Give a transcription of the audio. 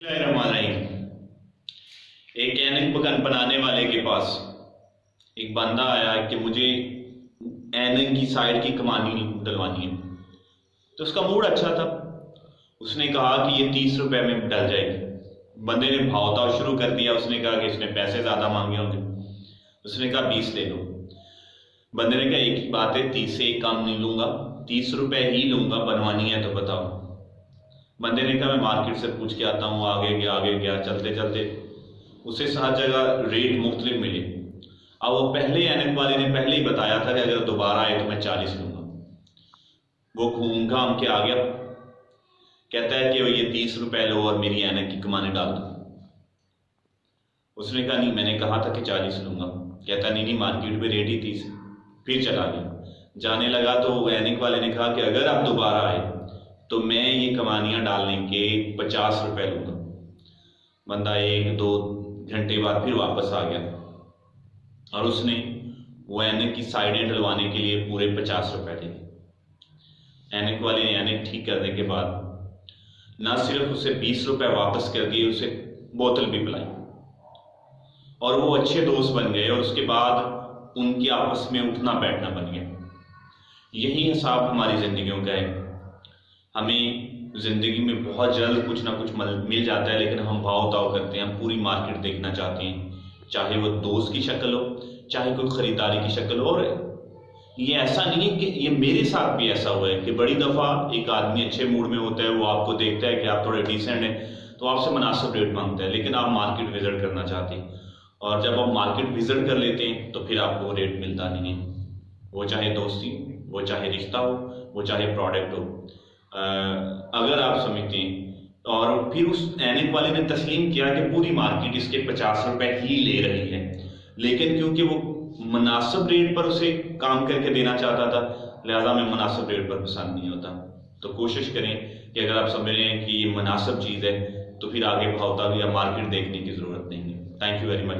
बिस्मिल्लाहिर्रहमानिर्रहीम। एक ऐनक बनाने वाले के पास एक बंदा आया कि मुझे ऐनक की साइड की कमानी डलवानी है। तो उसका मूड अच्छा था। उसने कहा कि ये 30 रुपए में डल जाएगी। बंदे ने भावताव शुरू कर दिया। उसने कहा कि इसने पैसे ज़्यादा मांगे होंगे। उसने कहा 20 ले लो। बंदे ने कहा एक ही बात है, 30 से एक काम नहीं लूंगा, 30 रुपए ही लूंगा, बनवानी है तो बताओ। बंदे ने कहा मैं मार्केट से पूछ के आता हूँ। आगे गया चलते चलते उसे 7 जगह रेट मुख्तलिफ मिले। अब वो पहले ऐनक वाले ने पहले ही बताया था कि अगर दोबारा आए तो मैं 40 लूंगा। वो घूम घाम के आ गया। कहता है कि ये 30 रुपए लो और मेरी ऐनक की कमाने डाल दो। उसने कहा नहीं, मैंने कहा था कि 40 लूंगा। कहता नहीं, मार्केट में रेट ही 30। फिर चला गया। जाने लगा तो ऐनक वाले ने कहा कि अगर आप दोबारा आए तो मैं ये कमानियां डालने के 50 रुपए लूंगा। बंदा 1-2 घंटे बाद फिर वापस आ गया और उसने वो ऐनक की साइडें डलवाने के लिए पूरे 50 रुपए दिए। ऐनक वाले ने ऐनक ठीक करने के बाद ना सिर्फ उसे 20 रुपए वापस कर दिए, उसे बोतल भी पिलाई और वो अच्छे दोस्त बन गए। और उसके बाद उनके आपस में उठना बैठना बन गया। यही हिसाब हमारी जिंदगियों का है। हमें जिंदगी में बहुत जल्द कुछ ना कुछ मिल जाता है, लेकिन हम भाव ताव करते हैं। हम पूरी मार्केट देखना चाहते हैं, चाहे वो दोस्त की शक्ल हो, चाहे कोई खरीदारी की शक्ल हो। और ये ऐसा नहीं है कि ये मेरे साथ भी ऐसा हुआ है कि बड़ी दफा एक आदमी अच्छे मूड में होता है, वो आपको देखता है कि आप थोड़े डिसेंट हैं तो आपसे मुनासिब रेट मांगता है, लेकिन आप मार्केट विजिट करना चाहते हैं। और जब आप मार्केट विजिट कर लेते हैं तो फिर आपको वो रेट मिलता नहीं है। वो चाहे दोस्ती, वो चाहे रिश्ता हो, वो चाहे प्रोडक्ट हो। अगर आप समझते हैं। और फिर उस ऐनक वाले ने तस्लीम किया कि पूरी मार्केट इसके 50 रुपए ही ले रही है, लेकिन क्योंकि वो मुनासिब रेट पर उसे काम करके देना चाहता था, लिहाजा में मुनासिब रेट पर पसंद नहीं होता। तो कोशिश करें कि अगर आप समझ रहे हैं कि ये मुनासिब चीज़ है तो फिर आगे भावता या मार्केट देखने की ज़रूरत नहीं है। Thank you very much.